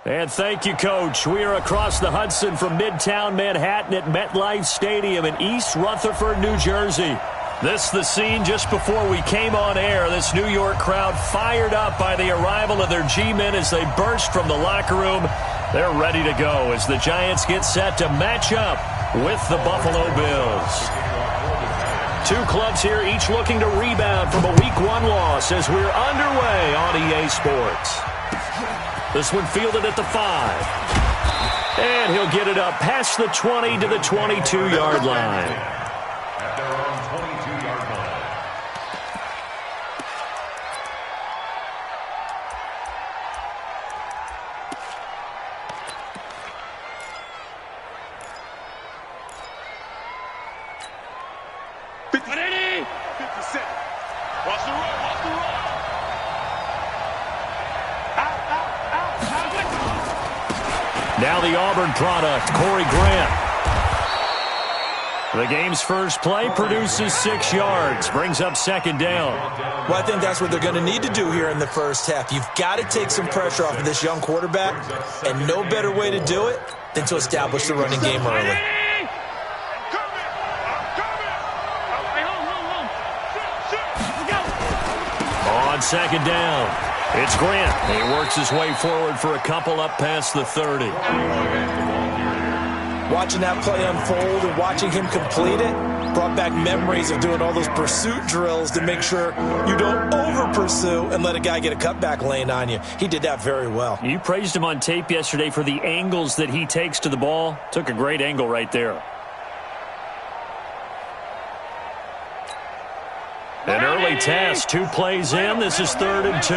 And thank you, Coach. We are across the Hudson from Midtown Manhattan at MetLife Stadium in East Rutherford, New Jersey. This is the scene just before we came on air. This New York crowd fired up by the arrival of their G-men as they burst from the locker room. They're ready to go as the Giants get set to match up with the Buffalo Bills. Two clubs here, each looking to rebound from a Week 1 loss as we're underway on EA Sports. This one fielded at the 5. And he'll get it up past the 20 to the 22-yard line. At their own 22-yard line. Now the Auburn product, Corey Grant. The game's first play produces 6 yards, brings up second down. Well, I think that's what they're going to need to do here in the first half. You've got to take some pressure off of this young quarterback, and no better way to do it than to establish the running game early. On second down, it's Grant. He works his way forward for a couple up past the 30. Watching that play unfold and watching him complete it brought back memories of doing all those pursuit drills to make sure you don't over-pursue and let a guy get a cutback lane on you. He did that very well. You praised him on tape yesterday for the angles that he takes to the ball. Took a great angle right there. An early test, 2 plays in. This is 3rd and 2.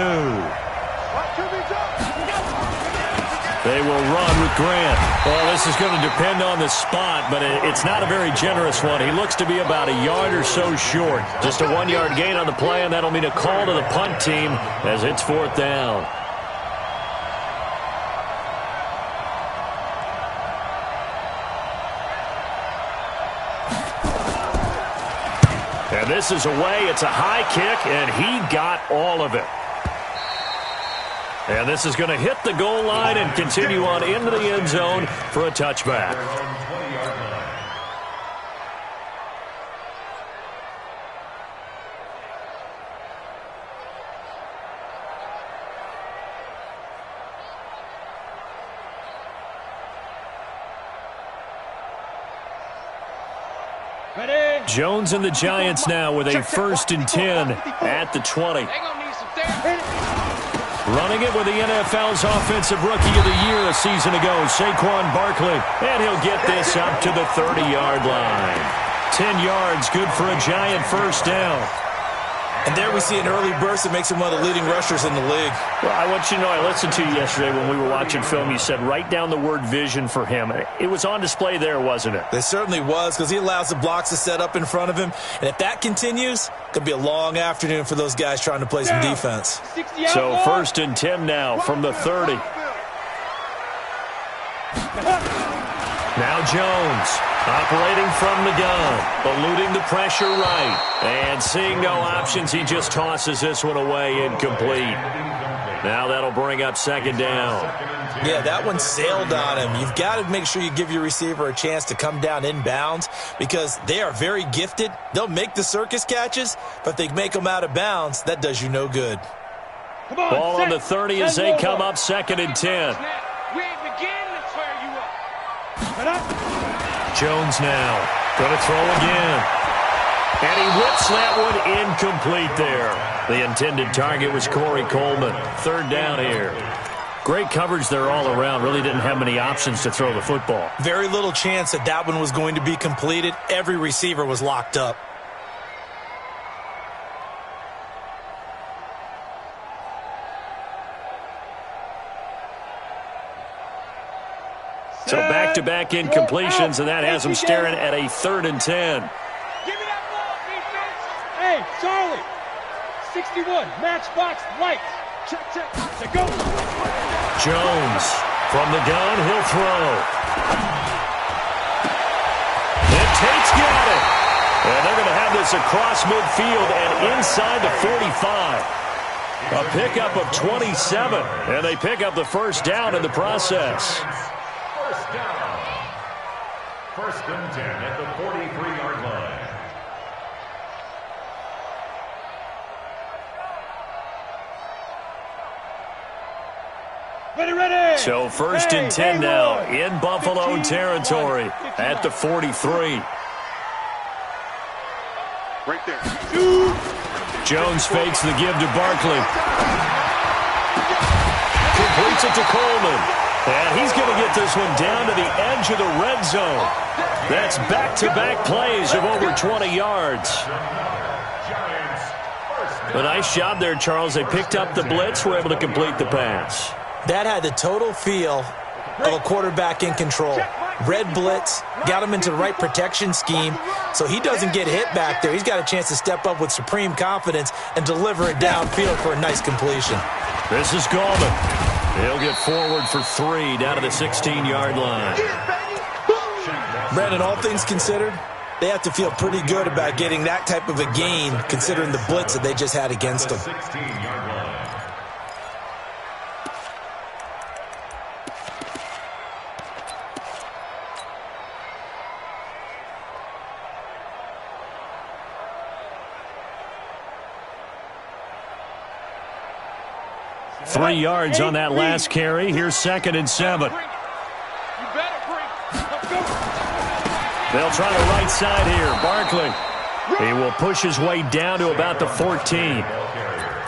They will run with Grant. Well, this is going to depend on the spot, but it's not a very generous one. He looks to be about a yard or so short. Just a 1-yard gain on the play, and that'll mean a call to the punt team as it's 4th down. And this is away. It's a high kick, and he got all of it. And this is going to hit the goal line and continue on into the end zone for a touchback. Jones and the Giants now with a 1st and 10 at the 20. Running it with the NFL's Offensive Rookie of the Year a season ago, Saquon Barkley. And he'll get this up to the 30-yard line. 10 yards, good for a Giant 1st down. And there we see an early burst that makes him one of the leading rushers in the league. Well, I want you to know, I listened to you yesterday when we were watching film. You said write down the word vision for him. It was on display there, wasn't it? It certainly was, because he allows the blocks to set up in front of him. And if that continues, it could be a long afternoon for those guys trying to play some defense. So 1st and 10 now from the 30. Now Jones operating from the gun, eluding the pressure right, and seeing no options, he just tosses this one away incomplete. Now that'll bring up 2nd down. Yeah, that one sailed on him. You've got to make sure you give your receiver a chance to come down inbounds because they are very gifted. They'll make the circus catches, but if they make them out of bounds, that does you no good. Ball on the 30 as they come up 2nd and 10. Jones now going to throw again. And he whips that one incomplete there. The intended target was Corey Coleman. 3rd down here. Great coverage there all around. Really didn't have many options to throw the football. Very little chance that that one was going to be completed. Every receiver was locked up. So back-to-back incompletions, and that has them staring at a 3rd and 10. Give me that ball, defense. Hey, Charlie. 61, matchbox lights. Check, check, check, go. Jones from the gun, he'll throw. And Tate's got it. And they're going to have this across midfield and inside the 45. A pickup of 27, and they pick up the first down in the process. First down. First and 10 at the 43-yard line. Ready. So first and 10 now in Buffalo territory at the 43. Right there. Jones fakes the give to Barkley. Completes it to Coleman. And he's going to get this one down to the edge of the red zone. That's back-to-back plays of over 20 yards. A nice job there, Charles. They picked up the blitz, were able to complete the pass. That had the total feel of a quarterback in control. Red blitz, got him into the right protection scheme, so he doesn't get hit back there. He's got a chance to step up with supreme confidence and deliver it downfield for a nice completion. This is Gallman. He'll get forward for 3 down to the 16-yard line. Brandon, all things considered, they have to feel pretty good about getting that type of a gain considering the blitz that they just had against them. 16-yard line. 3 yards on that last carry. Here's 2nd and 7. They'll try the right side here. Barkley. He will push his way down to about the 14.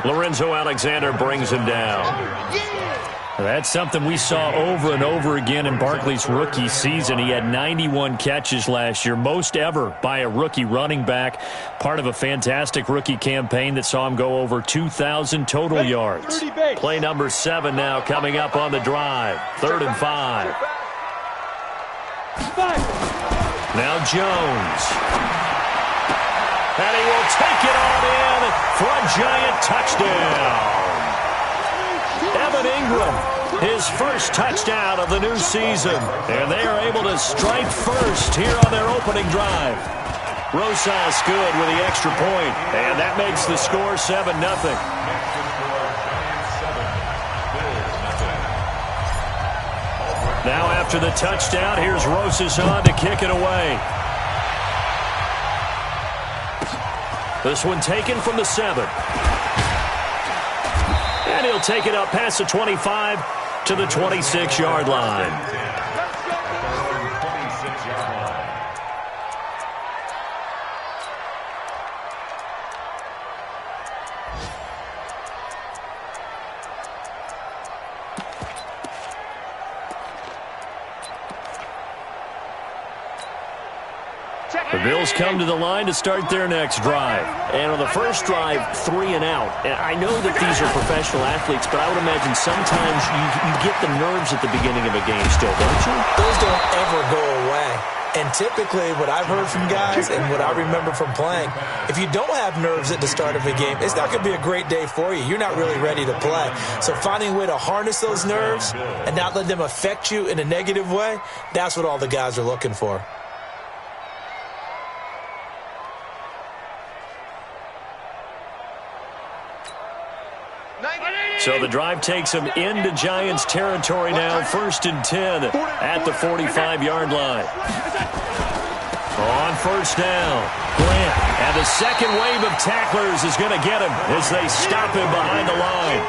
Lorenzo Alexander brings him down. That's something we saw over and over again in Barkley's rookie season. He had 91 catches last year, most ever by a rookie running back. Part of a fantastic rookie campaign that saw him go over 2,000 total yards. Play number 7 now coming up on the drive. 3rd and 5. Now Jones. And he will take it on in for a giant touchdown. Evan Ingram, his first touchdown of the new season. And they are able to strike first here on their opening drive. Rosas good with the extra point. And that makes the score 7-0. Now after the touchdown, here's Rosas on to kick it away. This one taken from the 7. And he'll take it up past the 25 to the 26-yard line. The Bills come to the line to start their next drive. And on the first drive, 3 and out. And I know that these are professional athletes, but I would imagine sometimes you get the nerves at the beginning of a game still, don't you? Those don't ever go away. And typically what I've heard from guys and what I remember from playing, if you don't have nerves at the start of a game, it's not going to be a great day for you. You're not really ready to play. So finding a way to harness those nerves and not let them affect you in a negative way, that's what all the guys are looking for. So the drive takes them into Giants territory now. 1st and 10 at the 45-yard line. On first down, Grant. And the second wave of tacklers is going to get him as they stop him behind the line.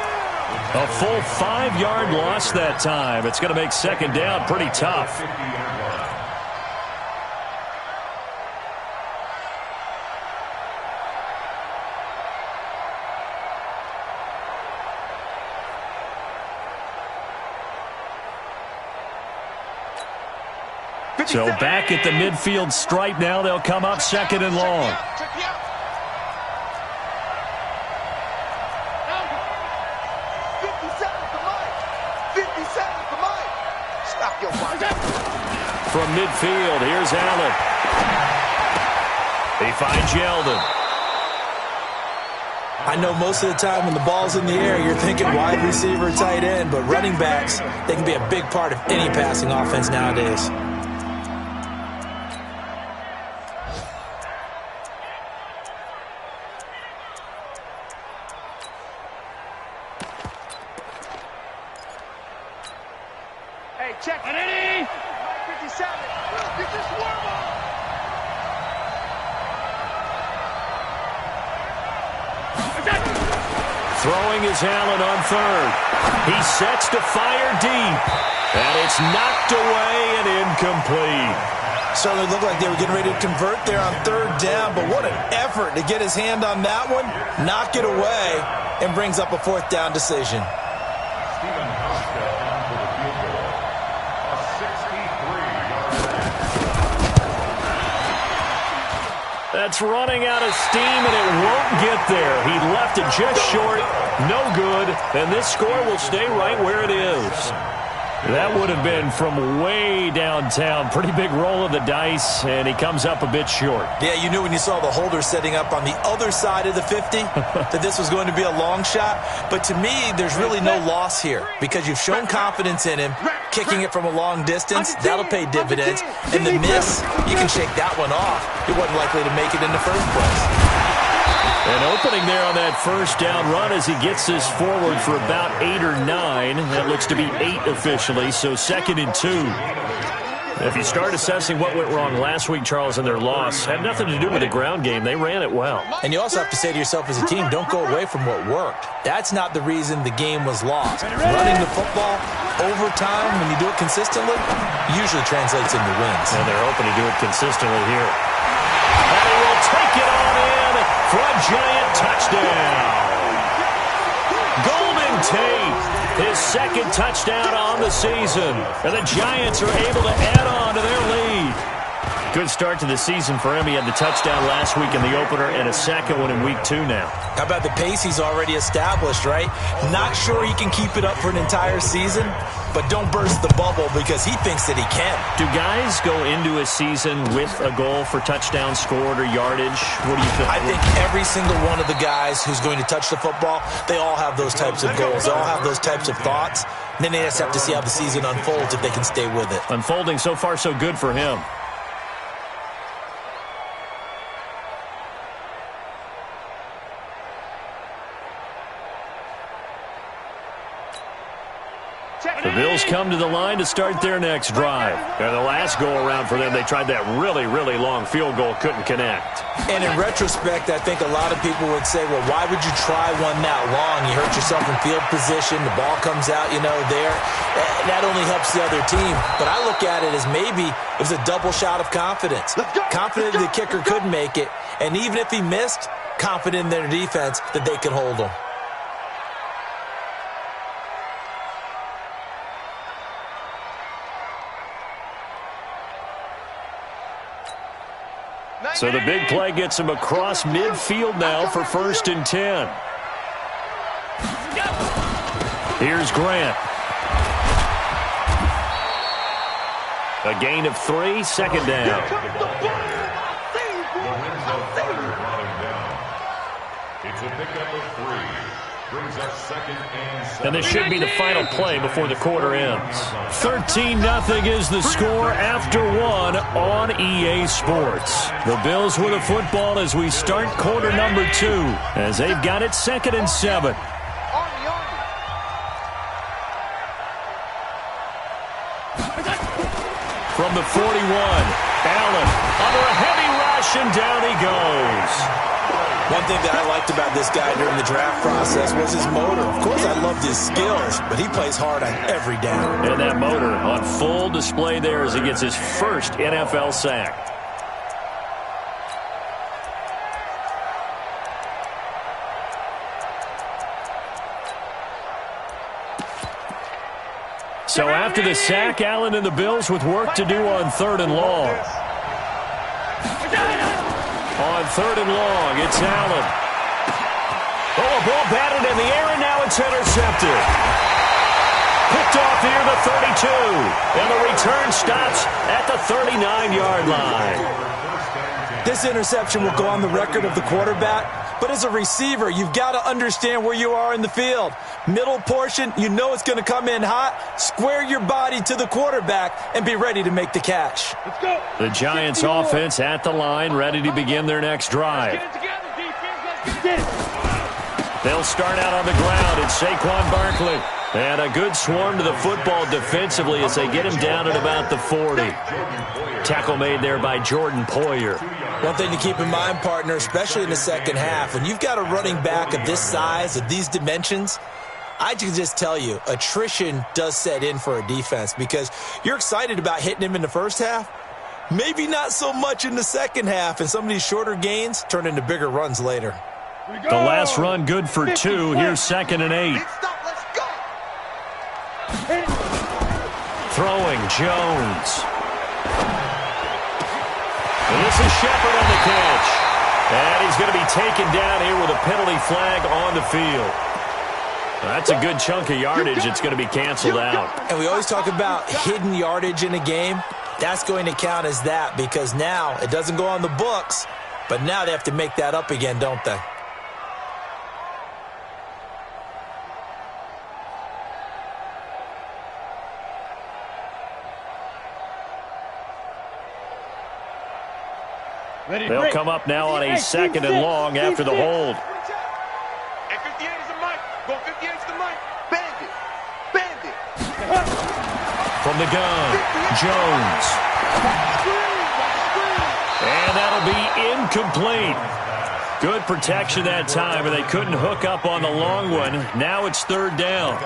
A full 5-yard loss that time. It's going to make second down pretty tough. So back at the midfield stripe now. They'll come up 2nd and long. From midfield, here's Allen. He finds Yeldon. I know most of the time when the ball's in the air, you're thinking wide receiver, tight end, but running backs, they can be a big part of any passing offense nowadays. Check. And 57. You just warm up. Throwing is Allen on third. He sets to fire deep. And it's knocked away and incomplete. Certainly looked like they were getting ready to convert there on third down, but what an effort to get his hand on that one, knock it away, and brings up a fourth down decision. That's running out of steam, and it won't get there. He left it just short. No good. And this score will stay right where it is. That would have been from way downtown. Pretty big roll of the dice, and he comes up a bit short. Yeah, you knew when you saw the holder setting up on the other side of the 50 that this was going to be a long shot. But to me, there's really no loss here because you've shown confidence in him. Kicking it from a long distance, that'll pay dividends. And the miss, you can shake that one off. He wasn't likely to make it in the first place. An opening there on that first down run as he gets this forward for about 8 or 9. That looks to be 8 officially, so 2nd and 2. If you start assessing what went wrong last week, Charles, in their loss, had nothing to do with the ground game. They ran it well. And you also have to say to yourself as a team, don't go away from what worked. That's not the reason the game was lost. Running the football over time, when you do it consistently, usually translates into wins. And they're hoping to do it consistently here. And he will take it on in for a giant touchdown. Golden Tate, his 2nd touchdown on the season. And the Giants are able to add on to their lead. Good start to the season for him. He had the touchdown last week in the opener and a 2nd one in week 2 now. How about the pace he's already established, right? Not sure he can keep it up for an entire season, but don't burst the bubble because he thinks that he can. Do guys go into a season with a goal for touchdown scored or yardage? What do you think? I think every single one of the guys who's going to touch the football, they all have those types of goals. They all have those types of thoughts. And then they just have to see how the season unfolds if they can stay with it. Unfolding so far so good for him. The Bills come to the line to start their next drive. And the last go-around for them, they tried that really, really long field goal, couldn't connect. And in retrospect, I think a lot of people would say, well, why would you try one that long? You hurt yourself in field position. The ball comes out, there. That only helps the other team. But I look at it as maybe it was a double shot of confidence. Confident the kicker could make it. And even if he missed, confident in their defense that they could hold him. So the big play gets him across midfield now for 1st and 10. Here's Grant. A gain of 3, 2nd down. It's a pickup of 3. Brings up 2nd and 7. And this should be the final play before the quarter ends. 13-0 is the score after 1 on EA Sports. The Bills with a football as we start quarter number 2, as they've got it 2nd and 7. From the 41, Allen under a heavy rush, and down he goes. One thing that I liked about this guy during the draft process was his motor. Of course, I loved his skills, but he plays hard on every down. And that motor on full display there as he gets his first NFL sack. So after the sack, Allen and the Bills with work to do on 3rd and long. On 3rd and long, it's Allen. Oh, a ball batted in the air, and now it's intercepted. Picked off near the 32. And the return stops at the 39-yard line. This interception will go on the record of the quarterback, but as a receiver, you've got to understand where you are in the field. Middle portion, you know it's going to come in hot. Square your body to the quarterback and be ready to make the catch. Let's go. The Giants offense at the line, ready to begin their next drive. Get it together, defense. Let's get it. They'll start out on the ground. It's Saquon Barkley. And a good swarm to the football defensively as they get him down at about the 40. Tackle made there by Jordan Poyer. One thing to keep in mind, partner, especially in the second half, when you've got a running back of this size, of these dimensions, I can just tell you, attrition does set in for a defense because you're excited about hitting him in the first half. Maybe not so much in the second half, and some of these shorter gains turn into bigger runs later. The last run good for 2. Here's 2nd and 8. Throwing Jones. And this is Shepard on the catch. And he's going to be taken down here with a penalty flag on the field. That's a good chunk of yardage. It's going to be canceled out. And we always talk about hidden yardage in a game. That's going to count as that because now it doesn't go on the books, but now they have to make that up again, don't they? They'll come up now on a 2nd and long after the hold. And 58 is the mic. Go 58 is the mic. Bandit. Bandit. From the gun, Jones. And that'll be incomplete. Good protection that time, and they couldn't hook up on the long one. Now it's 3rd down.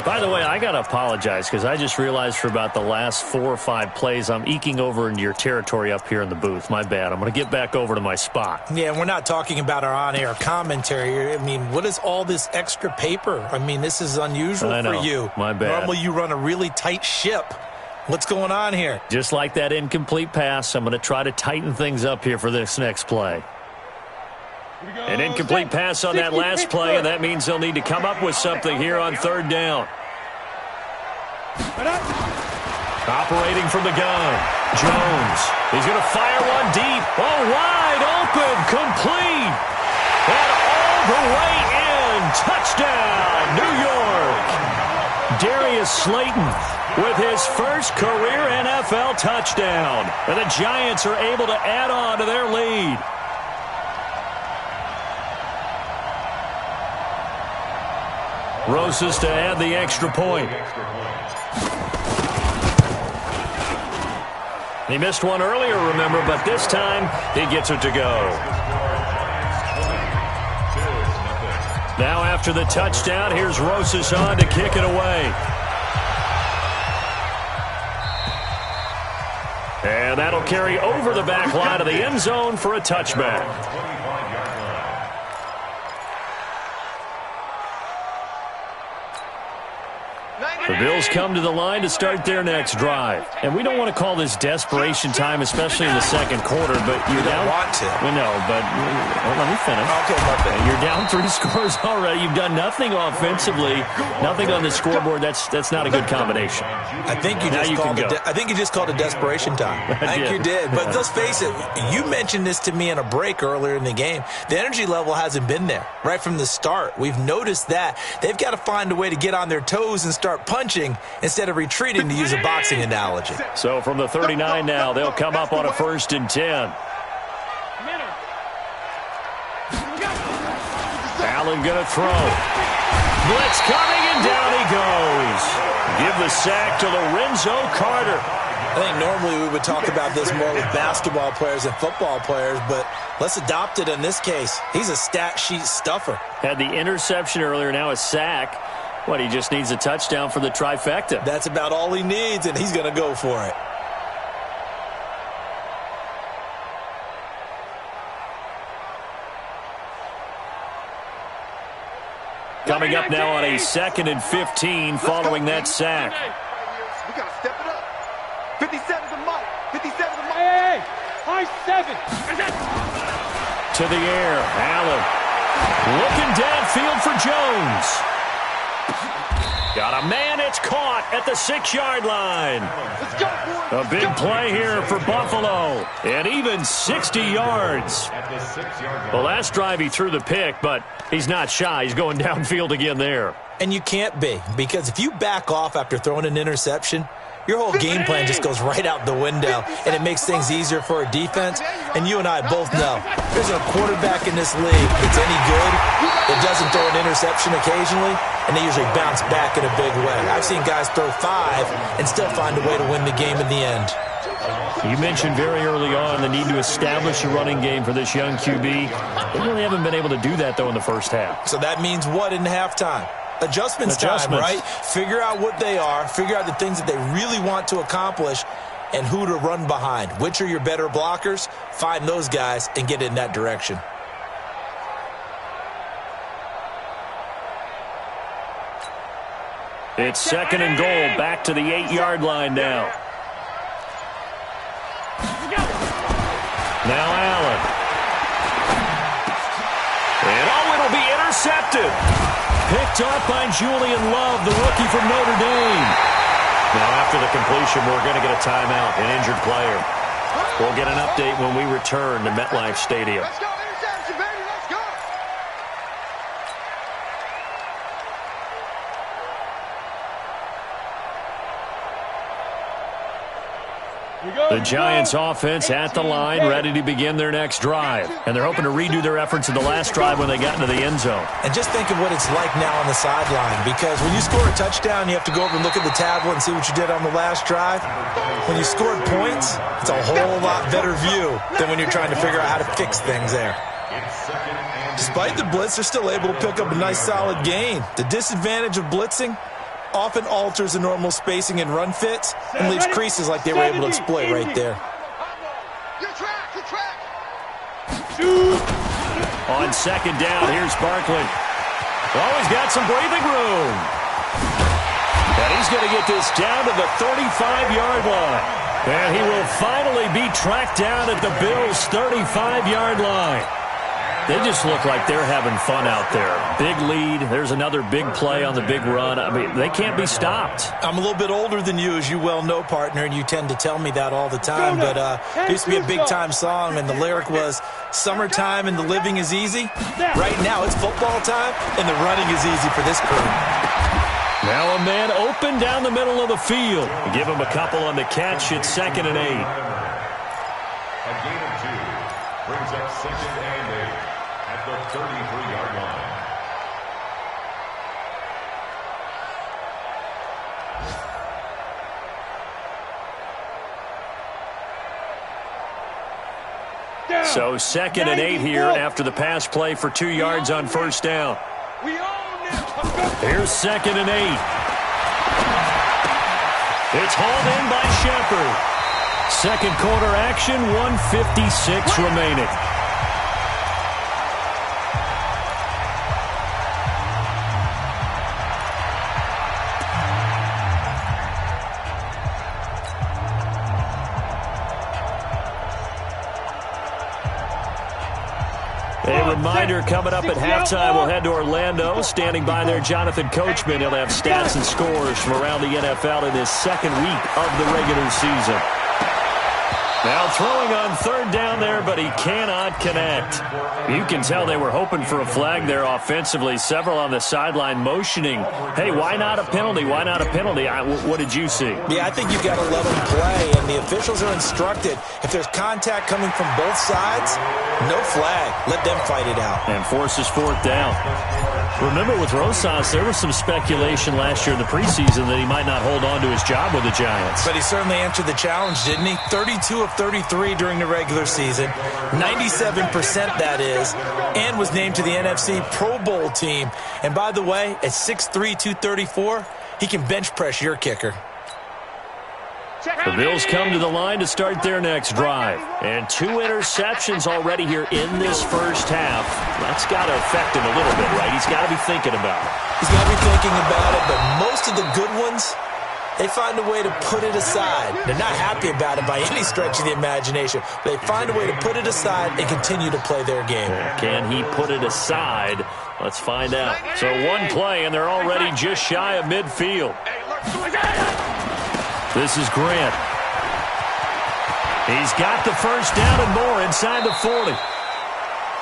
By the way, I got to apologize because I just realized for about the last 4 or 5 plays, I'm eking over into your territory up here in the booth. My bad. I'm going to get back over to my spot. Yeah, we're not talking about our on-air commentary. I mean, what is all this extra paper? I mean, this is unusual for you. My bad. Normally you run a really tight ship. What's going on here? Just like that incomplete pass, I'm going to try to tighten things up here for this next play. An incomplete pass on that last play, and that means they'll need to come up with something here on 3rd down. Operating from the gun, Jones. He's going to fire one deep. Oh, wide open, complete. And all the way in. Touchdown, New York. Darius Slayton with his first career NFL touchdown. And the Giants are able to add on to their lead. Rosas to add the extra point. He missed one earlier, remember, but this time he gets it to go. Now after the touchdown, here's Rosas on to kick it away. And that'll carry over the back line of the end zone for a touchback. The Bills come to the line to start their next drive. And we don't want to call this desperation time, especially in the second quarter, but you're down. Want to. We know, but let me finish. Okay, you're down 3 scores already. You've done nothing offensively, nothing on the scoreboard. That's not a good combination. I think you just called it desperation time. I think you did. But let's face it, you mentioned this to me in a break earlier in the game. The energy level hasn't been there right from the start. We've noticed that. They've got to find a way to get on their toes and start punching instead of retreating, to use a boxing analogy. So from the 39 now, they'll come up on a 1st and 10. Allen going to throw. Blitz coming, and down he goes. Give the sack to Lorenzo Carter. I think normally we would talk about this more with basketball players and football players, but let's adopt it in this case. He's a stat sheet stuffer. Had the interception earlier, now a sack. What, he just needs a touchdown for the trifecta. That's about all he needs, and he's going to go for it. Coming up now on a 2nd and 15 following that sack. We got to step it up. 57's a mic. 57's a mic. Hey, high 7. To the air, Allen. Looking downfield for Jones. Got a man, it's caught at the 6-yard line. A big play here for Buffalo, and even 60 yards. The last drive he threw the pick, but he's not shy. He's going downfield again there. And you can't be, because if you back off after throwing an interception, your whole game plan just goes right out the window, and it makes things easier for a defense. And you and I both know there's a quarterback in this league that's any good. that doesn't throw an interception occasionally, and they usually bounce back in a big way. I've seen guys throw 5 and still find a way to win the game in the end. You mentioned very early on the need to establish a running game for this young QB. They really haven't been able to do that, though, in the first half. So that means what in halftime? Adjustments time, right? Figure out what they are, figure out the things that they really want to accomplish, and who to run behind. Which are your better blockers? Find those guys and get in that direction. It's 2nd and goal, back to the 8-yard line now. Now Allen. And it'll be intercepted. Picked up by Julian Love, the rookie from Notre Dame. Now after the completion, we're going to get a timeout, an injured player. We'll get an update when we return to MetLife Stadium. Let's go, interception, baby, let's go. The Giants offense at the line, ready to begin their next drive. And they're hoping to redo their efforts in the last drive when they got into the end zone. And just think of what it's like now on the sideline, because when you score a touchdown, you have to go over and look at the tablet and see what you did on the last drive. When you scored points, it's a whole lot better view than when you're trying to figure out how to fix things there. Despite the blitz, they're still able to pick up a nice solid gain. The disadvantage of blitzing often alters the normal spacing and run fits and leaves creases like they were able to exploit right there. On 2nd down, here's Barkley. Oh, he's got some breathing room. And he's going to get this down to the 35-yard line. And he will finally be tracked down at the Bills' 35-yard line. They just look like they're having fun out there. Big lead. There's another big play on the big run. I mean, they can't be stopped. I'm a little bit older than you, as you well know, partner, and you tend to tell me that all the time. But it used to be a big-time song, and the lyric was, "Summertime and the living is easy." Right now, it's football time, and the running is easy for this crew. Now a man open down the middle of the field. Give him a couple on the catch. It's 2nd and 8. A gain of 2 brings up 2nd and 8 at the 33-yard line. So 2nd and 8 here after the pass play for 2 yards on 1st down. Here's 2nd and 8. It's hauled in by Shepard. Second quarter action, 1:56 remaining. A reminder, coming up at halftime, we'll head to Orlando. Standing by there, Jonathan Coachman. He'll have stats and scores from around the NFL in his 2nd week of the regular season. Now throwing on 3rd down there, but he cannot connect. You can tell they were hoping for a flag there offensively. Several on the sideline motioning, hey, why not a penalty? Why not a penalty? What did you see? Yeah, I think you've got to let them play, and the officials are instructed, if there's contact coming from both sides, no flag. Let them fight it out. And forces 4th down. Remember, with Rosas, there was some speculation last year in the preseason that he might not hold on to his job with the Giants. But he certainly answered the challenge, didn't he? 32 of 33 during the regular season, 97% that is, and was named to the NFC Pro Bowl team. And by the way, at 6'3", 234, he can bench press your kicker. The Bills come to the line to start their next drive. And 2 interceptions already here in this first half. That's got to affect him a little bit, right? He's got to be thinking about it. He's got to be thinking about it, but most of the good ones, they find a way to put it aside. They're not happy about it by any stretch of the imagination, but they find a way to put it aside and continue to play their game. Can he put it aside? Let's find out. So 1 play, and they're already just shy of midfield. This is Grant. He's got the 1st down and more inside the 40.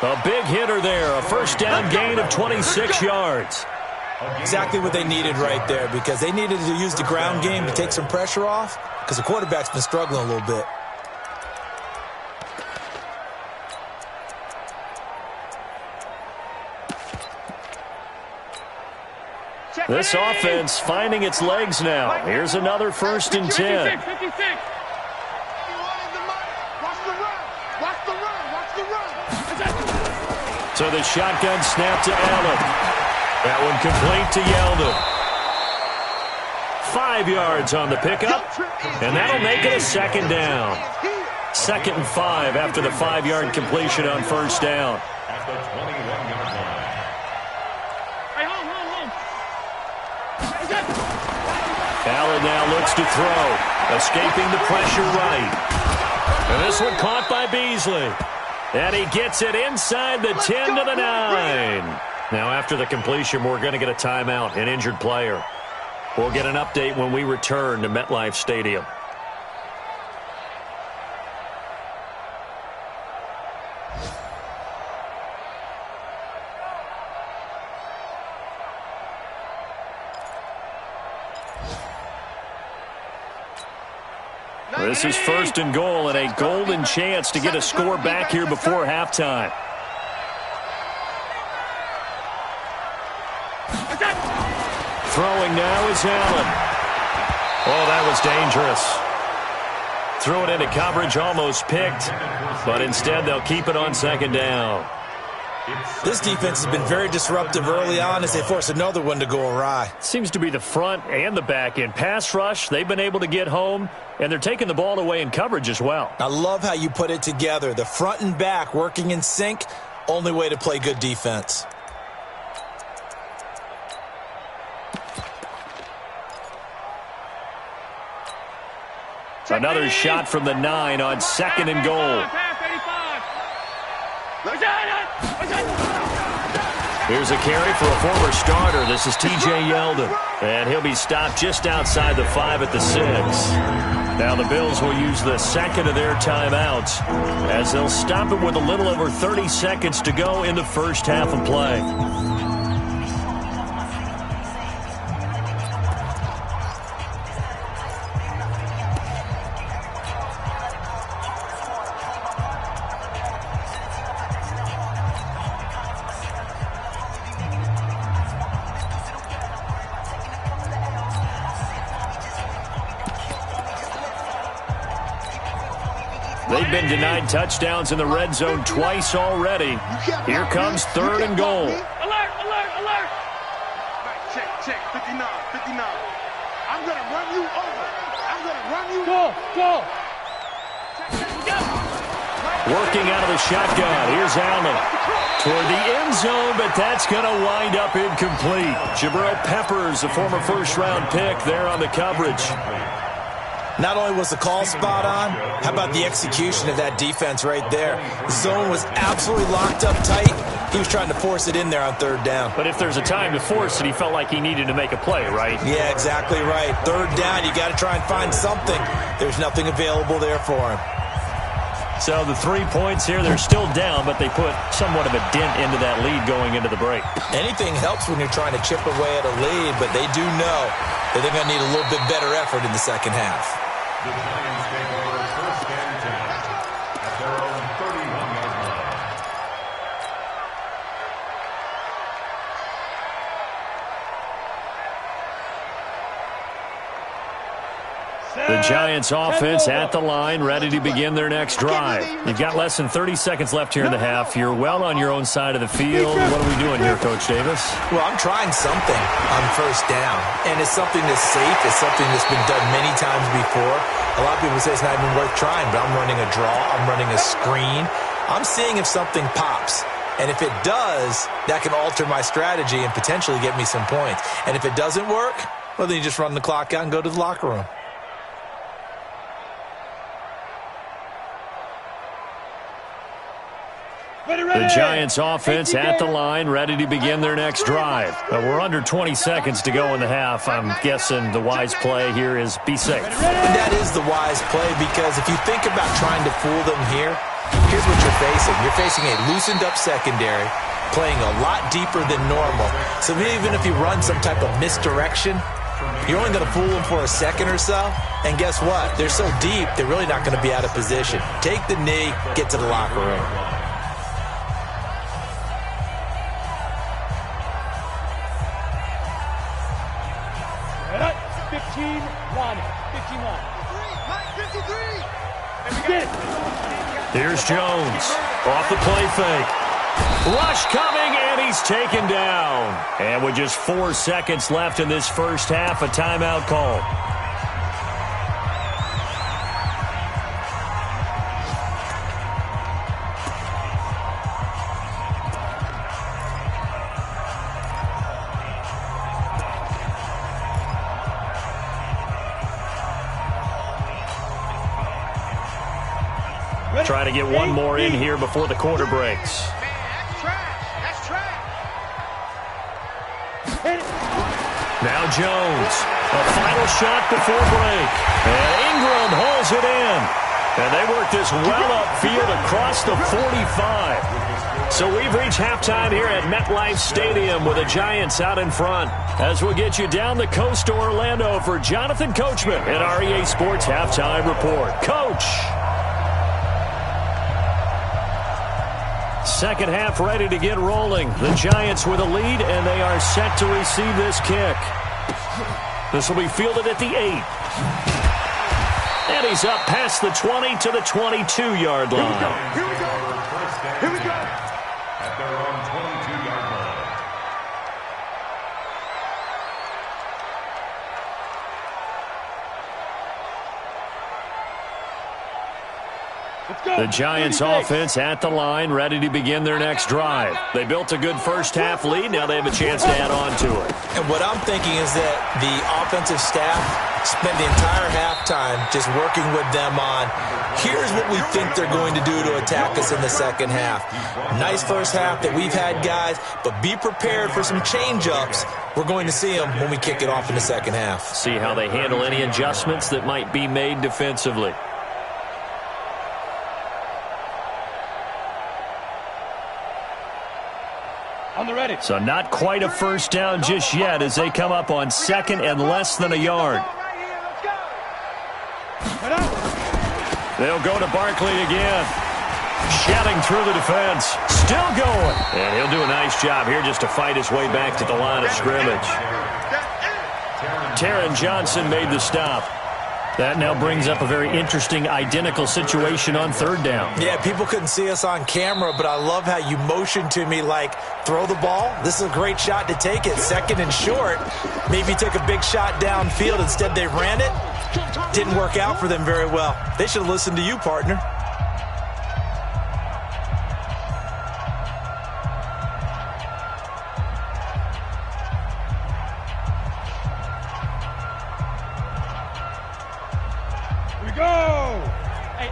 A big hitter there, a 1st down gain of 26 yards. Exactly what they needed right there, because they needed to use the ground game to take some pressure off, because the quarterback's been struggling a little bit. This offense finding its legs now. Here's another 1st and 10. 56. So the shotgun snap to Allen. That one complete to Yeldon. 5 yards on the pickup, and that'll make it a 2nd down. 2nd and 5 after the 5-yard completion on 1st down. At the 21-yard line. Hey, hold. Allen now looks to throw, escaping the pressure right. And this one caught by Beasley. And he gets it inside the 10 to the 9. Now after the completion, we're going to get a timeout, an injured player. We'll get an update when we return to MetLife Stadium. This is 1st and goal and a golden chance to get a score back here before halftime. Throwing now is Allen. Oh, that was dangerous. Threw it into coverage, almost picked, but instead they'll keep it on 2nd down. This defense has been very disruptive early on as they force another one to go awry. Seems to be the front and the back end. Pass rush, they've been able to get home, and they're taking the ball away in coverage as well. I love how you put it together. The front and back working in sync, only way to play good defense. Another shot from the 9 on 2nd and goal. Here's a carry for a former starter. This is T.J. Yeldon. And he'll be stopped just outside the 5 at the 6. Now the Bills will use the 2nd of their timeouts as they'll stop it with a little over 30 seconds to go in the 1st half of play. They've been denied touchdowns in the red zone twice already. Here comes 3rd and goal. Alert! Check, 59. I'm going to run you over. Go! Working out of the shotgun. Here's Allen. Toward the end zone, but that's going to wind up incomplete. Jabril Peppers, a former 1st-round pick, there on the coverage. Not only was the call spot on, how about the execution of that defense right there? The zone was absolutely locked up tight. He was trying to force it in there on 3rd down. But if there's a time to force it, he felt like he needed to make a play, right? Yeah, exactly right. 3rd down, you got to try and find something. There's nothing available there for him. So the 3 points here, they're still down, but they put somewhat of a dent into that lead going into the break. Anything helps when you're trying to chip away at a lead, but they do know that they're going to need a little bit better effort in the 2nd half. The Giants take over 1st and 10 at their own 31-yard line. The Giants offense at the line, ready to begin their next drive. You've got less than 30 seconds left here in the half. You're well on your own side of the field. What are we doing here, Coach Davis? Well, I'm trying something on 1st down, and it's something that's safe. It's something that's been done many times before. A lot of people say it's not even worth trying, but I'm running a draw. I'm running a screen. I'm seeing if something pops. And if it does, that can alter my strategy and potentially get me some points. And if it doesn't work, well, then you just run the clock out and go to the locker room. The Giants offense at the line, ready to begin their next drive. We're under 20 seconds to go in the half. I'm guessing the wise play here is be safe. And that is the wise play, because if you think about trying to fool them here, here's what you're facing. You're facing a loosened up secondary, playing a lot deeper than normal. So even if you run some type of misdirection, you're only going to fool them for a second or so. And guess what? They're so deep, they're really not going to be out of position. Take the knee, get to the locker room. 15-1. 15-1. Here's Jones. Off the play fake. Rush coming, and he's taken down. And with just 4 seconds left in this first half, a timeout call. Try to get one more in here before the quarter breaks. Now Jones, a final shot before break. And Ingram hauls it in. And they work this well upfield across the 45. So we've reached halftime here at MetLife Stadium with the Giants out in front. As we'll get you down the coast to Orlando for Jonathan Coachman at our EA Sports Halftime Report. Coach! Second half ready to get rolling. The Giants with a lead, and they are set to receive this kick. This will be fielded at the 8. And he's up past the 20 to the 22-yard line. Here we go. Here we go. At their own 22-yard line. The Giants offense at the line, ready to begin their next drive. They built a good first half lead. Now they have a chance to add on to it. And what I'm thinking is that the offensive staff spent the entire halftime just working with them on, here's what we think they're going to do to attack us in the second half. Nice first half that we've had, guys, but be prepared for some change-ups. We're going to see them when we kick it off in the second half. See how they handle any adjustments that might be made defensively. On the ready. So not quite a first down just yet as they come up on second and less than a yard. They'll go to Barkley again. Shouting through the defense. Still going. And he'll do a nice job here just to fight his way back to the line of scrimmage. Taron Johnson made the stop. That now brings up a very interesting identical situation on third down. Yeah, people couldn't see us on camera, but I love how you motioned to me like, throw the ball. This is a great shot to take it. Second and short. Maybe take a big shot downfield. Instead, they ran it. Didn't work out for them very well. They should have listened to you, partner.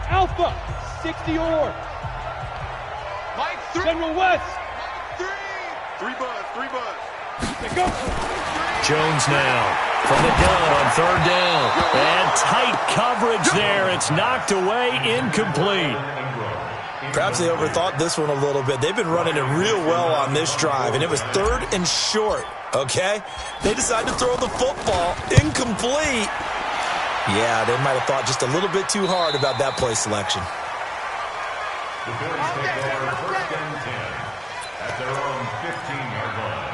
Alpha, 60 or. General West. Three buzz. They go. Jones now from the gun on third down. And tight coverage there. It's knocked away, incomplete. Perhaps they overthought this one a little bit. They've been running it real well on this drive, and it was third and short, okay? They decided to throw the football incomplete. Yeah, they might have thought just a little bit too hard about that play selection. The Bears take over first and 10 at their own 15-yard line.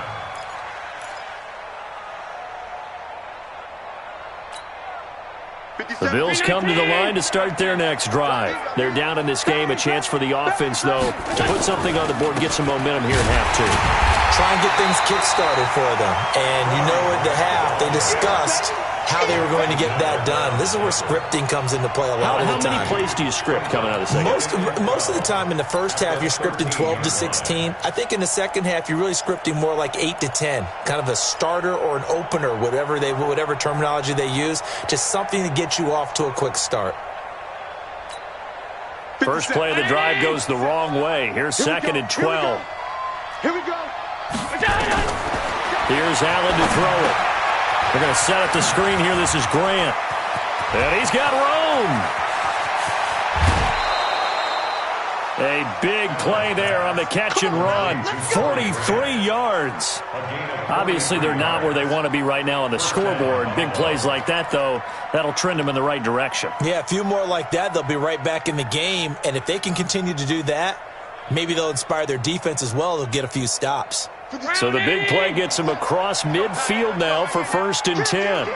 The Bills come to the line to start their next drive. They're down in this game. A chance for the offense, though, to put something on the board, get some momentum here in half two. Try and get things kick-started for them. And you know at the half, they discussed how they were going to get that done. This is where scripting comes into play a lot of the time. How many plays do you script coming out of the second? Most of the time in the first half, you're scripting 12 to 16. I think in the second half, you're really scripting more like 8 to 10. Kind of a starter or an opener, whatever terminology they use. Just something to get you off to a quick start. First play of the drive goes the wrong way. Here's second and 12. Here we go. Here's Allen to throw it. They're going to set up the screen here. This is Grant. And he's got room. A big play there on the catch and run. 43 yards. Obviously, they're not where they want to be right now on the scoreboard. Big plays like that, though, that'll trend them in the right direction. Yeah, a few more like that, they'll be right back in the game. And if they can continue to do that, maybe they'll inspire their defense as well. They'll get a few stops. So the big play gets them across midfield now for first and 10.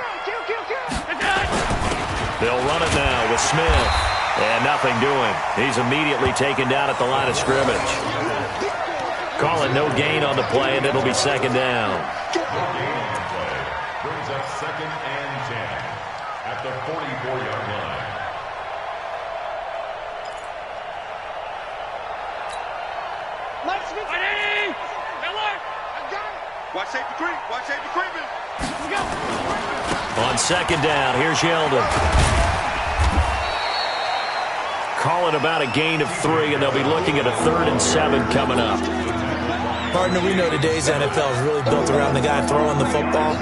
They'll run it now with Smith. And nothing doing. He's immediately taken down at the line of scrimmage. Call it no gain on the play, and it'll be second down. Brings up 2nd and 10 at the 44-yard line. Watch safety creep. Watch safety creeping. On second down, here's Yeldon. Call it about a gain of 3, and they'll be looking at a 3rd and 7 coming up. Partner, we know today's NFL is really built around the guy throwing the football.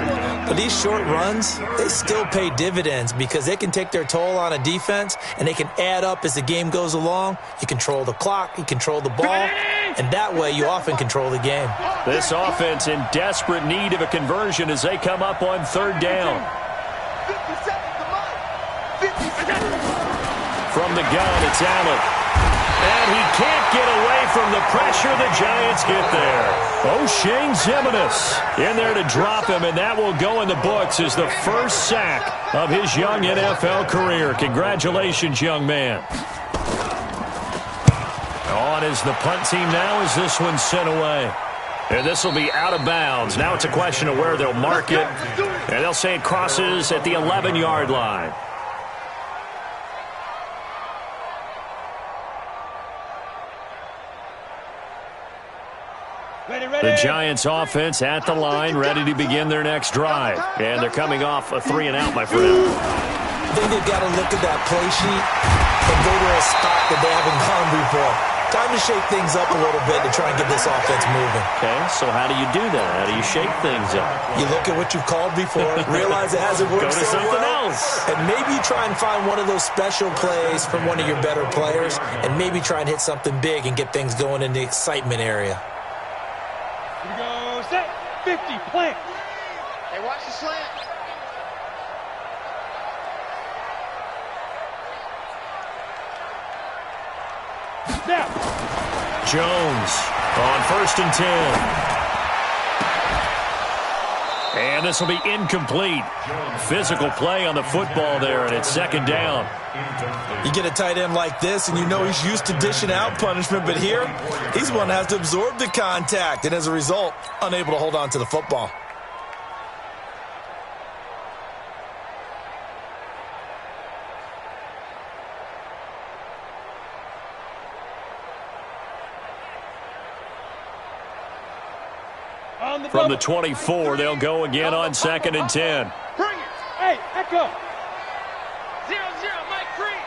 But these short runs, they still pay dividends because they can take their toll on a defense, and they can add up as the game goes along. You control the clock, you control the ball, and that way you often control the game. This offense in desperate need of a conversion as they come up on 3rd down. 50 seconds to mine. 50 seconds. From the gun, it's Allen. And he can't get away from the pressure. The Giants get there. O'Shane Ximines in there to drop him, and that will go in the books as the first sack of his young NFL career. Congratulations, young man. On is the punt team now as this one's sent away. And this will be out of bounds. Now it's a question of where they'll mark it. And they'll say it crosses at the 11-yard line. The Giants offense at the line, ready to begin their next drive. And they're coming off a 3-and-out, my friend. I think they've got to look at that play sheet and go to a spot that they haven't gone before. Time to shake things up a little bit to try and get this offense moving. Okay, so how do you do that? How do you shake things up? You look at what you've called before, realize it hasn't worked Go to so something well, else. and maybe you try and find one of those special plays from one of your better players, and maybe try and hit something big and get things going in the excitement area. Here we go. Set. 50. Plant. Hey, watch the slant. Now. Jones on 1st and 10. And this will be incomplete. Physical play on the football there, and it's 2nd down. You get a tight end like this, and you know he's used to dishing out punishment, but here, he's one that has to absorb the contact, and as a result, unable to hold on to the football. From the 24, they'll go again on 2nd and 10. Bring it. Hey, echo. 0-0, Mike Free.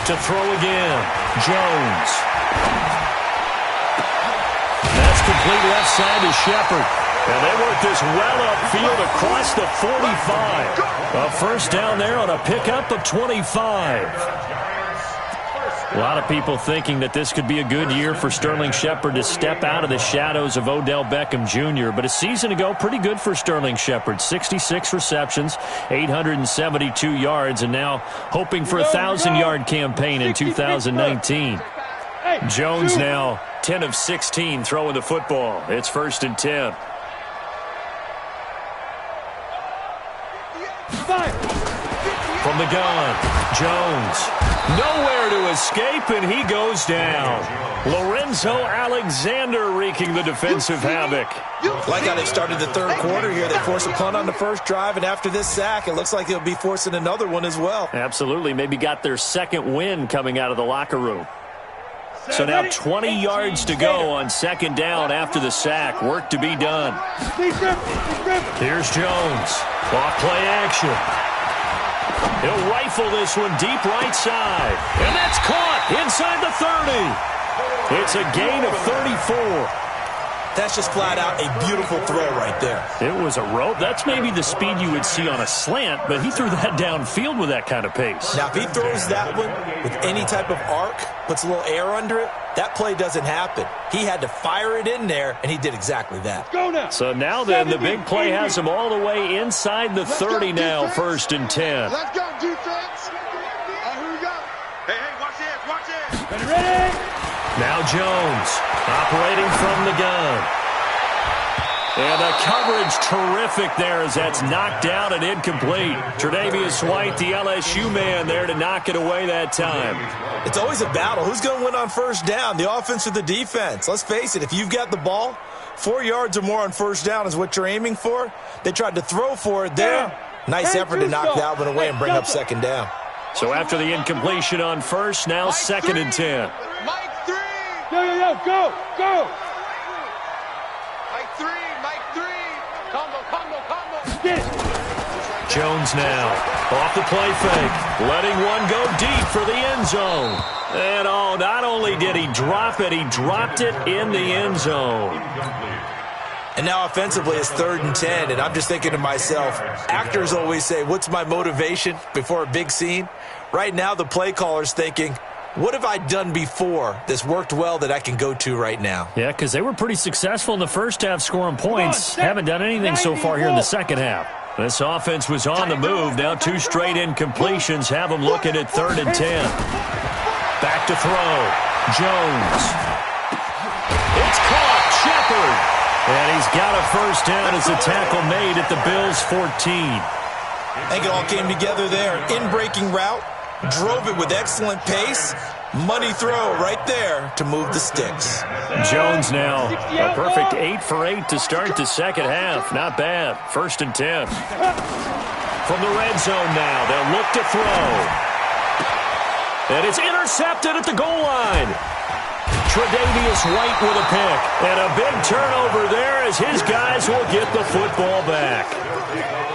To throw again, Jones. That's complete left side to Shepard. And they work this well upfield across the 45. A first down there on a pickup of 25. A lot of people thinking that this could be a good year for Sterling Shepard to step out of the shadows of Odell Beckham Jr. But a season ago, pretty good for Sterling Shepard. 66 receptions, 872 yards, and now hoping for a 1,000-yard campaign in 2019. Jones now 10 of 16 throwing the football. It's 1st and 10. From the gun, Jones. Nowhere to escape, and he goes down. Lorenzo Alexander wreaking the defensive havoc. Like how they started the 3rd quarter here. They force a punt on the first drive, and after this sack, it looks like they'll be forcing another one as well. Absolutely. Maybe got their 2nd win coming out of the locker room. So now 20 yards to go on 2nd down after the sack. Work to be done. Here's Jones. Off play action. He'll rifle this one deep right side. And that's caught inside the 30. It's a gain of 34. That's just flat out a beautiful throw right there. It was a rope. That's maybe the speed you would see on a slant, but he threw that downfield with that kind of pace. Now, if he throws that one with any type of arc, puts a little air under it, that play doesn't happen. He had to fire it in there, and he did exactly that. Go now. So now then, the big play has him all the way inside the 30 now, 1st and 10. Let's go, defense. Who we got? Ready? Now Jones operating from the gun. And the coverage terrific there as that's knocked down and incomplete. Tre'Davious White, the LSU man there to knock it away that time. It's always a battle. Who's going to win on first down, the offense or the defense? Let's face it, if you've got the ball, 4 yards or more on first down is what you're aiming for. They tried to throw for it there. Nice effort to knock that one away and bring up second down. So after the incompletion on first, now second and 10. Mike 3. Yo, go. Mike 3. Combo. Get. Jones now off the play fake, letting one go deep for the end zone. And not only did he drop it, he dropped it in the end zone. And now offensively it's 3rd and 10, and I'm just thinking to myself, actors always say, what's my motivation before a big scene? Right now the play caller's thinking, what have I done before that's worked well that I can go to right now? Yeah, because they were pretty successful in the first half scoring points. Haven't done anything so far here in the second half. This offense was on the move. Now 2 straight incompletions have them looking at 3rd and 10. Back to throw. Jones. It's caught. Shepard. And he's got a first down as the tackle made at the Bills' 14. I think it all came together there. In-breaking route. Drove it with excellent pace. Money throw right there to move the sticks. Jones now a perfect 8 for 8 to start the second half. Not bad. 1st and 10. From the red zone now, they'll look to throw. And it's intercepted at the goal line. Tre'Davious White with a pick. And a big turnover there as his guys will get the football back.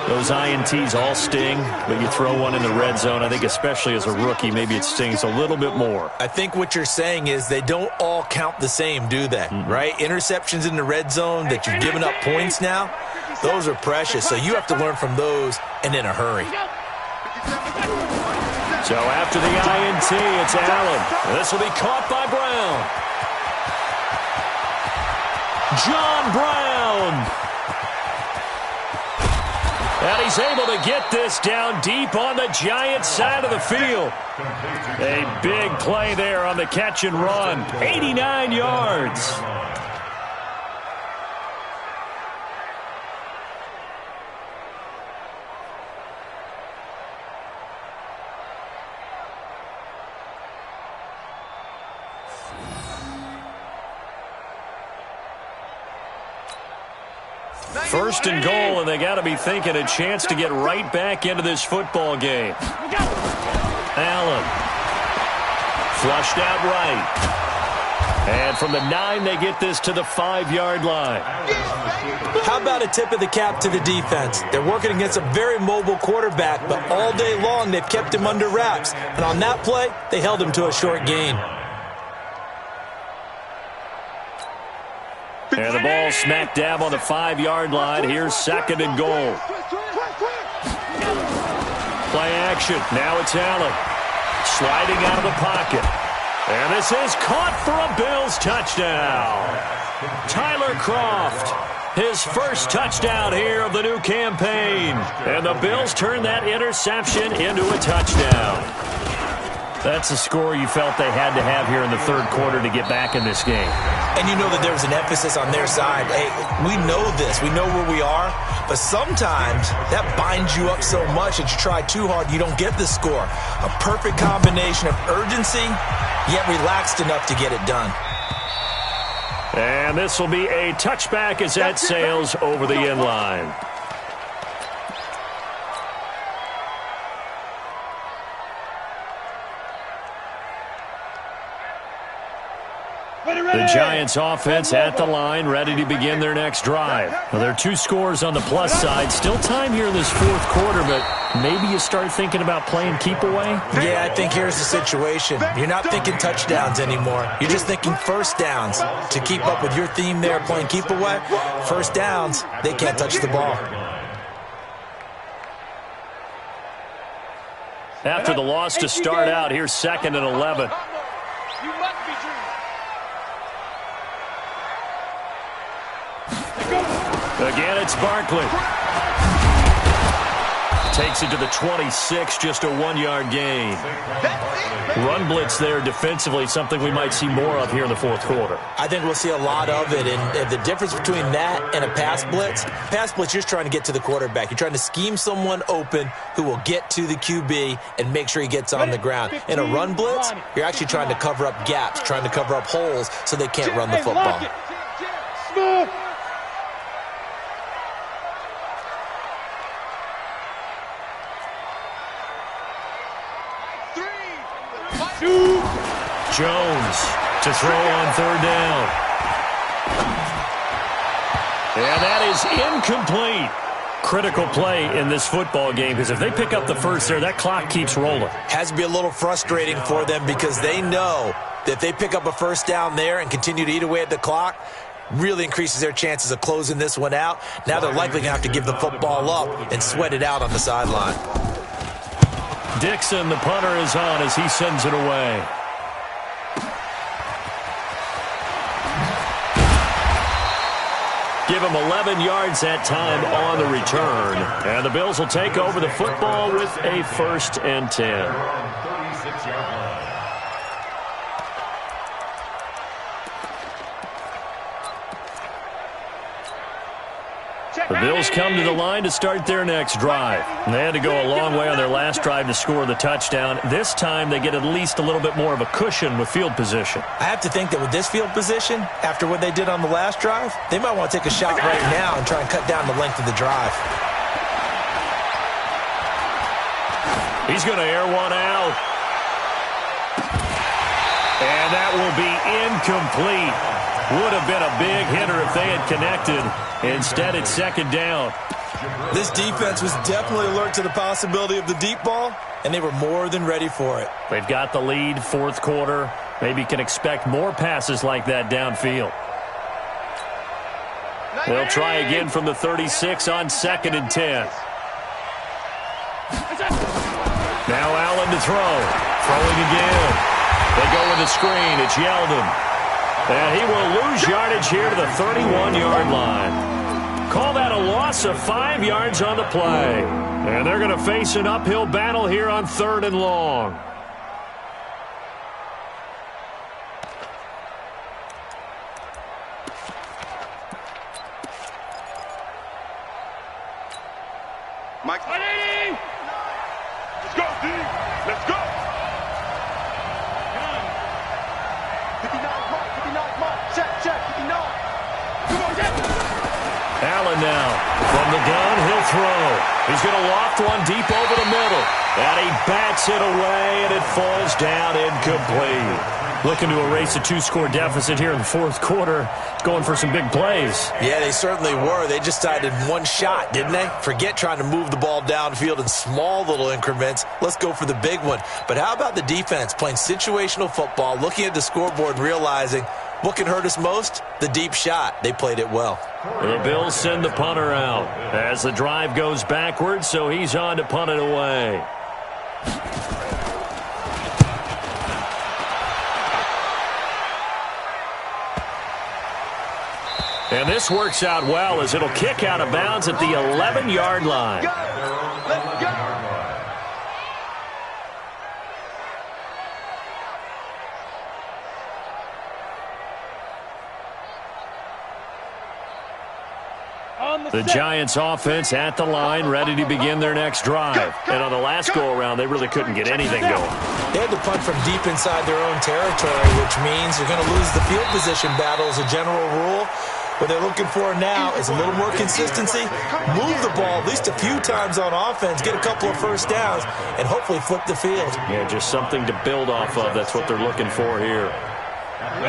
Those INTs all sting, but you throw one in the red zone, I think especially as a rookie, maybe it stings a little bit more. I think what you're saying is they don't all count the same, do they? Right? Interceptions in the red zone that you've given up points now, those are precious. So you have to learn from those and in a hurry. So after the INT, it's Allen. This will be caught by Brown. John Brown. And he's able to get this down deep on the Giants side of the field. A big play there on the catch and run. 89 yards. First and goal, and they got to be thinking a chance to get right back into this football game. Allen. Flushed out right. And from the 9, they get this to the 5-yard line. How about a tip of the cap to the defense? They're working against a very mobile quarterback, but all day long they've kept him under wraps. And on that play, they held him to a short gain. And the ball smack dab on the 5-yard line. Here's 2nd and goal. Play action. Now it's Allen. Sliding out of the pocket. And this is caught for a Bills touchdown. Tyler Kroft, his first touchdown here of the new campaign. And the Bills turn that interception into a touchdown. That's a score you felt they had to have here in the 3rd quarter to get back in this game. And you know that there was an emphasis on their side. Hey, we know this. We know where we are. But sometimes that binds you up so much that you try too hard, you don't get the score. A perfect combination of urgency, yet relaxed enough to get it done. And this will be a touchback as that sails over the end line. The Giants offense at the line, ready to begin their next drive. Well, there are 2 scores on the plus side. Still time here in this 4th quarter, but maybe you start thinking about playing keep away? Yeah, I think here's the situation. You're not thinking touchdowns anymore. You're just thinking first downs. To keep up with your theme there, playing keep away, first downs, they can't touch the ball. After the loss to start out, here's 2nd and 11. You must be dreaming. Again, it's Barkley. Takes it to the 26, just a 1-yard gain. Run blitz there defensively, something we might see more of here in the fourth quarter. I think we'll see a lot of it, and the difference between that and a pass blitz, you're just trying to get to the quarterback. You're trying to scheme someone open who will get to the QB and make sure he gets on the ground. In a run blitz, you're actually trying to cover up gaps, trying to cover up holes so they can't run the football. Smooth. Jones to throw on third down. And that is incomplete. Critical play in this football game, because if they pick up the first there, that clock keeps rolling. Has to be a little frustrating for them because they know that if they pick up a first down there and continue to eat away at the clock, really increases their chances of closing this one out. Now they're likely going to have to give the football up and sweat it out on the sideline. Dixon, the punter, is on as he sends it away. Give him 11 yards that time on the return. And the Bills will take over the football with a 1st and 10. 36-yard line. The Bills come to the line to start their next drive. And they had to go a long way on their last drive to score the touchdown. This time they get at least a little bit more of a cushion with field position. I have to think that with this field position, after what they did on the last drive, they might want to take a shot right now and try and cut down the length of the drive. He's going to air one out. And that will be incomplete. Would have been a big hitter if they had connected. Instead, it's 2nd down. This defense was definitely alert to the possibility of the deep ball, and they were more than ready for it. They've got the lead, 4th quarter. Maybe can expect more passes like that downfield. They'll try again from the 36 on 2nd and 10. Now Allen to throw. Throwing again. They go with the screen. It's Yeldon. And he will lose yardage here to the 31-yard line. Call that a loss of 5 yards on the play. And they're going to face an uphill battle here on 3rd and long. Mike. Let's go, D. Let's go. 59 mark. Check. 59. Come on, get. Allen now from the gun. He'll throw. He's going to loft one deep over the middle. And he bats it away, and it falls down incomplete. Looking to erase a 2-score deficit here in the 4th quarter. Going for some big plays. Yeah, they certainly were. They just decided one shot, didn't they? Forget trying to move the ball downfield in small little increments. Let's go for the big one. But how about the defense playing situational football, looking at the scoreboard and realizing what can hurt us most? The deep shot. They played it well. The Bills send the punter out as the drive goes backwards, so he's on to punt it away. And this works out well as it'll kick out of bounds at the 11-yard line. Let's go. The Giants offense at the line, ready to begin their next drive. And on the last go-around, they really couldn't get anything going. They had to punt from deep inside their own territory, which means they're going to lose the field position battle as a general rule. What they're looking for now is a little more consistency, move the ball at least a few times on offense, get a couple of first downs, and hopefully flip the field. Yeah, just something to build off of. That's what they're looking for here.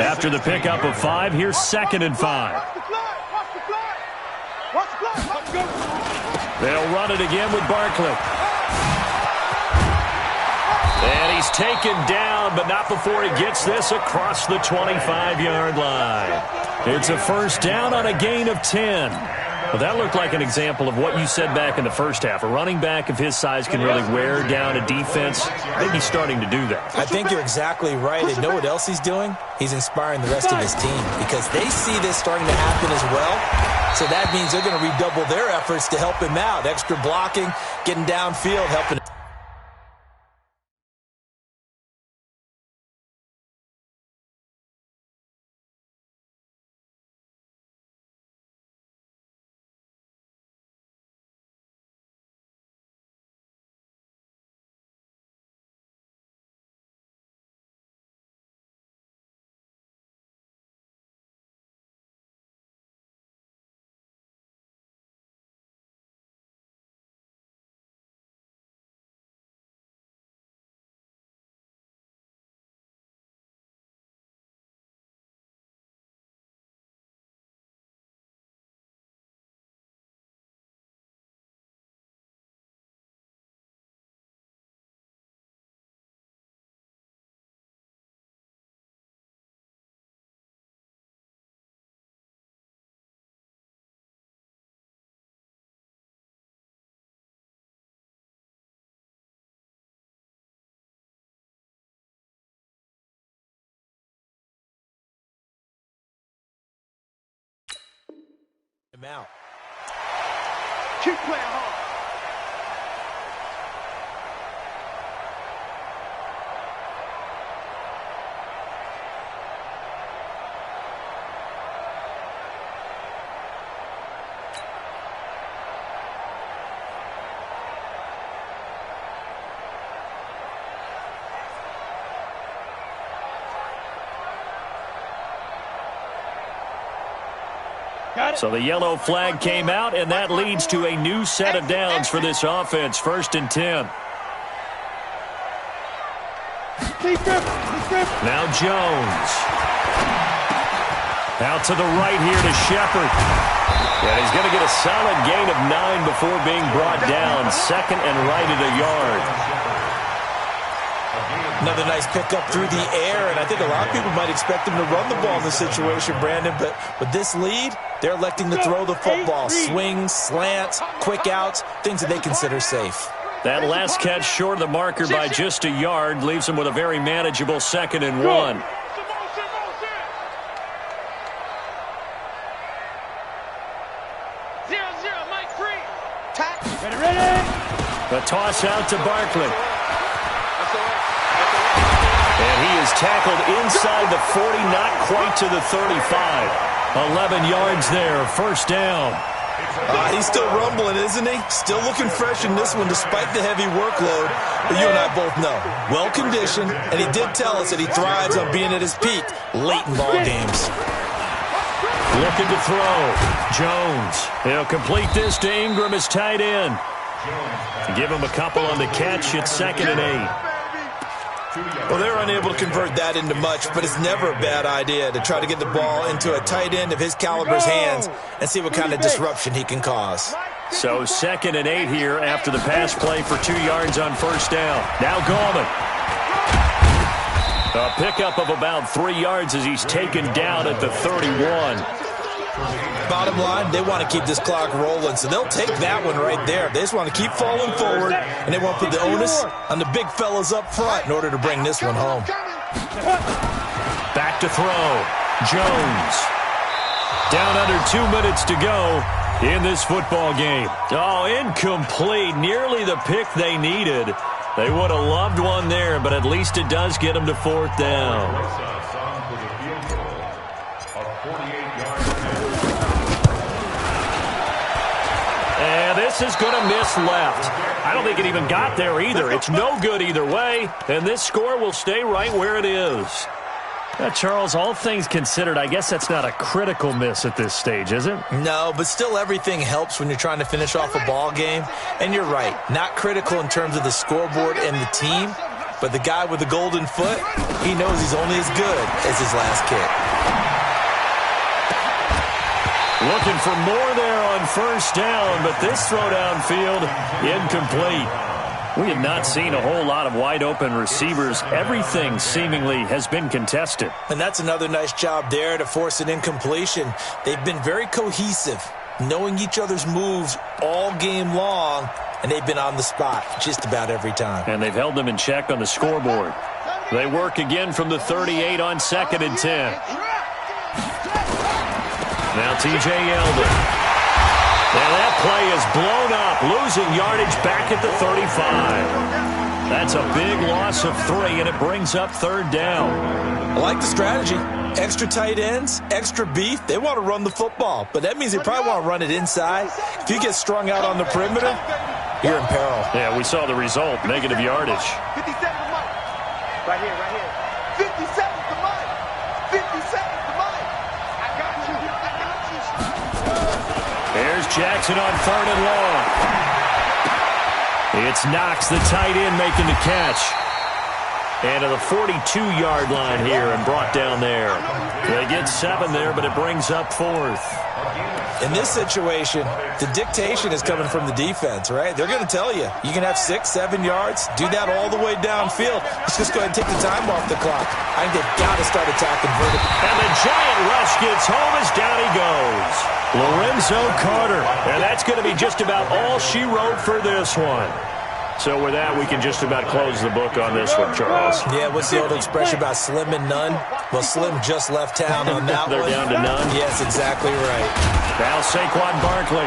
After the pickup of 5, here's 2nd and 5. They'll run it again with Barkley. And he's taken down, but not before he gets this across the 25-yard line. It's a first down on a gain of 10. Well, that looked like an example of what you said back in the first half. A running back of his size can really wear down a defense. I think he's starting to do that. I think you're exactly right. And know what else he's doing? He's inspiring the rest of his team because they see this starting to happen as well. So that means they're going to redouble their efforts to help him out. Extra blocking, getting downfield, helping. Him out. Keep playing hard. So the yellow flag came out, and that leads to a new set of downs for this offense. 1st and 10. Now Jones. Out to the right here to Shepard. And he's going to get a solid gain of 9 before being brought down. 2nd and right at a yard. Another nice pickup through the air, and I think a lot of people might expect him to run the ball in this situation, Brandon, but with this lead, they're electing to throw the football. Swings, slants, quick outs, things that they consider safe. That last catch short of the marker by just a yard leaves them with a very manageable 2nd and 1. The toss out to Barkley. And he is tackled inside the 40, not quite to the 35. 11 yards there, 1st down. He's still rumbling, isn't he? Still looking fresh in this one despite the heavy workload. But you and I both know, well-conditioned, and he did tell us that he thrives on being at his peak late in ball games. Looking to throw. Jones. He'll complete this to Ingram, his tight end. Give him a couple on the catch. It's 2nd and 8. Well, they're unable to convert that into much, but it's never a bad idea to try to get the ball into a tight end of his caliber's hands and see what kind of disruption he can cause. So 2nd and 8 here after the pass play for 2 yards on 1st down. Now Gallman. A pickup of about 3 yards as he's taken down at the 31. Bottom line, they want to keep this clock rolling, so they'll take that one right there. They just want to keep falling forward, and they want to put the onus on the big fellas up front in order to bring this one home. Back to throw. Jones. Down under 2 minutes to go in this football game. Oh, incomplete. Nearly the pick they needed. They would have loved one there, but at least it does get them to 4th down. And this is going to miss left. I don't think it even got there either. It's no good either way, and this score will stay right where it is. Charles, all things considered, I guess that's not a critical miss at this stage, is it? No, but still everything helps when you're trying to finish off a ball game. And you're right, not critical in terms of the scoreboard and the team, but the guy with the golden foot, he knows he's only as good as his last kick. Looking for more there on 1st down, but this throw downfield, incomplete. We have not seen a whole lot of wide-open receivers. Everything seemingly has been contested. And that's another nice job there to force an incompletion. They've been very cohesive, knowing each other's moves all game long, and they've been on the spot just about every time. And they've held them in check on the scoreboard. They work again from the 38 on 2nd and 10. Now T.J. Yeldon. And that play is blown up, losing yardage back at the 35. That's a big loss of 3, and it brings up 3rd down. I like the strategy. Extra tight ends, extra beef. They want to run the football, but that means they probably want to run it inside. If you get strung out on the perimeter, you're in peril. Yeah, we saw the result, negative yardage. 50 seconds to mine. Right here, right here. 50 seconds to mine. 50 seconds to mine. I got you. I got you. There's Jackson on 3rd and long. It's Knox, the tight end, making the catch. And to the 42-yard line here and brought down there. They get 7 there, but it brings up 4th. In this situation, the dictation is coming from the defense, right? They're going to tell you, you can have 6, 7 yards, do that all the way downfield. Let's just go ahead and take the time off the clock. I think they've got to start attacking vertical. And the giant rush gets home as down he goes. Lorenzo Carter. And that's going to be just about all she wrote for this one. So with that, we can just about close the book on this one, Charles. Yeah, what's the old expression about slim and none? Well, Slim just left town on that They're one. down to none? Yes, exactly right. Now Saquon Barkley.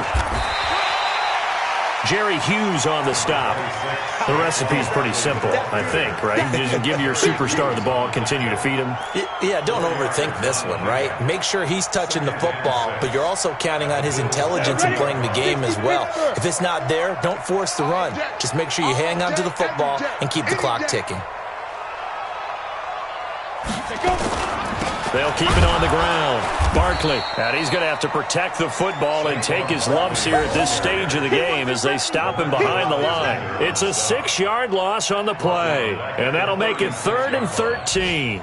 Jerry Hughes on the stop. The recipe's pretty simple, I think, right? Just give your superstar the ball, continue to feed him. Yeah, don't overthink this one, right? Make sure he's touching the football, but you're also counting on his intelligence in playing the game as well. If it's not there, don't force the run. Just make sure you hang on to the football and keep the clock ticking. They'll keep it on the ground. Barkley, and he's going to have to protect the football and take his lumps here at this stage of the game as they stop him behind the line. It's a 6-yard loss on the play, and that'll make it 3rd and 13.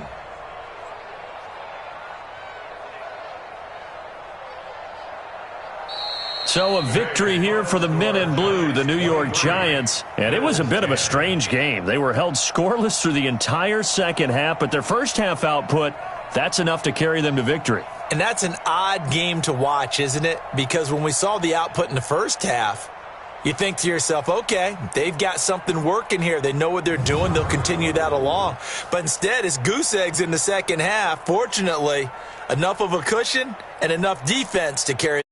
So a victory here for the men in blue, the New York Giants. And it was a bit of a strange game. They were held scoreless through the entire second half, but their first half output, that's enough to carry them to victory. And that's an odd game to watch, isn't it? Because when we saw the output in the first half, you think to yourself, okay, they've got something working here. They know what they're doing. They'll continue that along. But instead, it's goose eggs in the second half. Fortunately, enough of a cushion and enough defense to carry